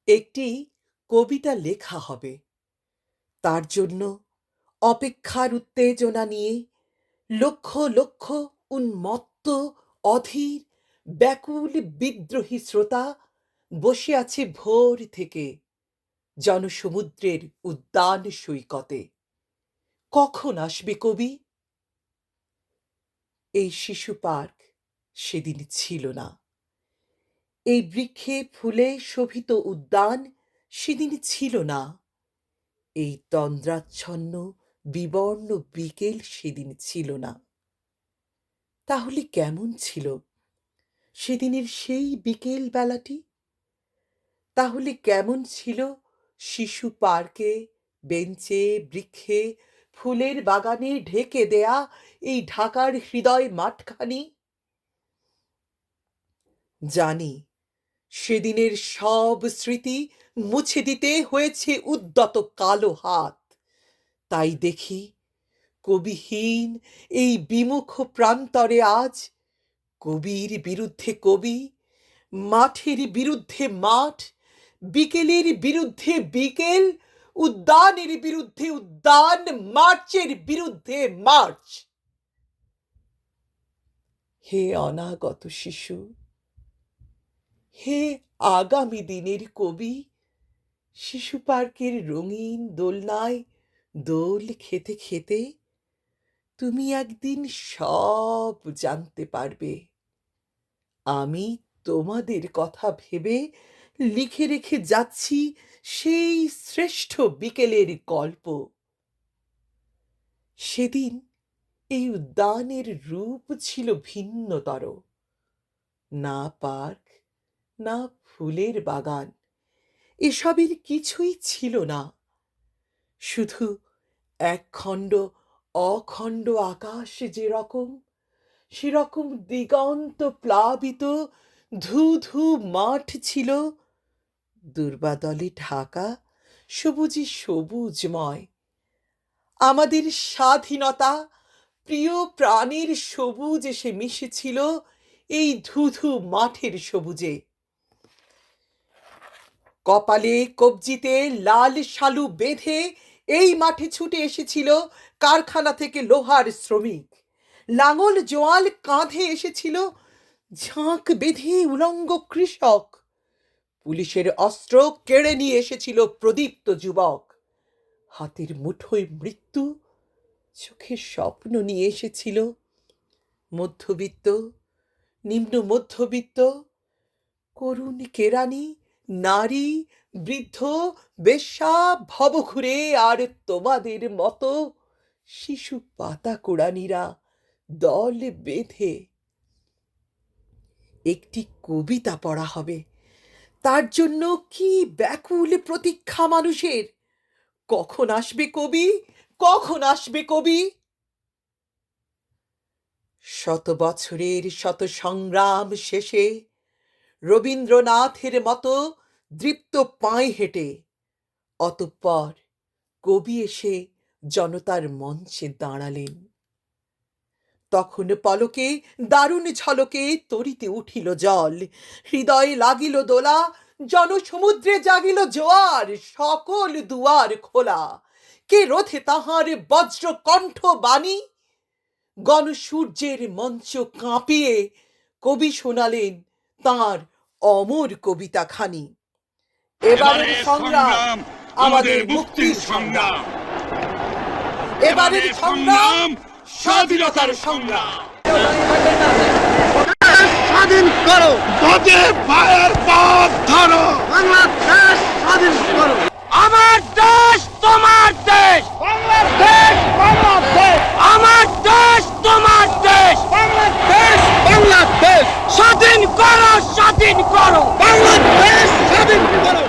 একটি কবিতা লেখা হবে। তার জন্য অপেক্ষার উত্তেজনা নিয়ে লক্ষ লক্ষ উন্মত্ত, অধীর, ব্যাকুল বিদ্রোহী শ্রোতা বসে আছে ভোর থেকে জনসমুদ্রের উদ্যান সৈকতে। কখন আসবে কবি? এই শিশু পার্ক সেদিন ছিল না। এই বৃক্ষে ফুলে শোভিত উদ্যান সেদিন ছিল না। এই তন্দ্রাচ্ছন্ন বিবর্ণ বিকেল সেদিন ছিল না। তাহলে কেমন ছিল সেদিনের সেই বিকেল বেলাটি? তাহলে কেমন ছিল শিশু পার্কে, বেঞ্চে, বৃক্ষে, ফুলের বাগানে ঢেকে দেয়া এই ঢাকার হৃদয় মাঠখানি? জানি সেদিনের সব স্মৃতি মুছে দিতে হয়েছে উদ্যত কালো হাত। তাই দেখি কবিহীন এই বিমুখ প্রান্তরে আজ কবির বিরুদ্ধে কবি, মাঠের বিরুদ্ধে মাঠ, বিকেলের বিরুদ্ধে বিকেল, উদ্যানের বিরুদ্ধে উদ্যান, মার্চের বিরুদ্ধে মার্চ। হে অনাগত শিশু, হে আগামী দিনের কবি, শিশু পার্কের রঙিন দোলনায় দোল খেতে খেতে তুমি একদিন সব জানতে পারবে। আমি তোমাদের কথা ভেবে লিখে রেখে যাচ্ছি সেই শ্রেষ্ঠ বিকেলের গল্প। সেদিন এই উদ্যানের রূপ ছিল ভিন্নতর। না পার্ক, না ফুলের বাগান, এসবের কিছুই ছিল না। শুধু একখণ্ড অখণ্ড আকাশ যেরকম, সেরকম দিগন্ত প্লাবিত ধূ ধূ মাঠ ছিল, দুর্বাদলে ঢাকা সবুজে সবুজময়। আমাদের স্বাধীনতা, প্রিয় প্রাণের সবুজ এসে মিশেছিল এই ধুধু মাঠের সবুজে। কপালে কবজিতে লাল শালু বেঁধে এই মাঠে ছুটে এসেছিল কারখানা থেকে লোহার শ্রমিক। লাঙল জোয়াল কাঁধে এসেছিল ঝাঁক বেঁধে উলঙ্গ কৃষক। পুলিশের অস্ত্র কেড়ে নিয়ে এসেছিল প্রদীপ্ত যুবক। হাতের মুঠোয় মৃত্যু, চোখে স্বপ্ন নিয়ে এসেছিল মধ্যবিত্ত, নিম্ন মধ্যবিত্ত, করুণ কেরানি, নারী, বৃদ্ধ, বেশ্যা, ভবঘুরে আর তোমাদের মতো শিশু পাতা কোড়ানিরা দল বেঁধে। একটি কবিতা পড়া হবে। তার জন্য কি ব্যাকুল প্রতীক্ষা মানুষের! কখন আসবে কবি? কখন আসবে কবি? শত বছরের শত সংগ্রাম শেষে রবীন্দ্রনাথের মতো দৃপ্ত পায়ে হেঁটে অতঃপর কবি এসে জনতার মঞ্চে দাঁড়ালেন। তখন পলকে দারুণ ঝলকে তরিতে উঠিল জল, হৃদয়ে লাগিল দোলা, জনসমুদ্রে জাগিল জোয়ার, সকল দুয়ার খোলা। কে রোধে তাহার বজ্র কণ্ঠ বাণী? গণসূর্যের মঞ্চ কাঁপিয়ে কবি শোনালেন তাঁর অমর কবিতা খানি। এবারের সংগ্রাম আমাদের মুক্তির সংগ্রাম, এবারের সংগ্রাম স্বাধীনতার সংগ্রাম। স্বাধীন করো, বাজে পায়ের পথ ধরো, বাংলাদেশ স্বাধীন করো। আমার দেশ তোমার দেশ, বাংলাদেশ বাংলাদেশ। আমার দেশ তোমার দেশ, বাংলাদেশ বাংলাদেশ। স্বাধীন করো, স্বাধীন করো, বাংলাদেশ স্বাধীন করো।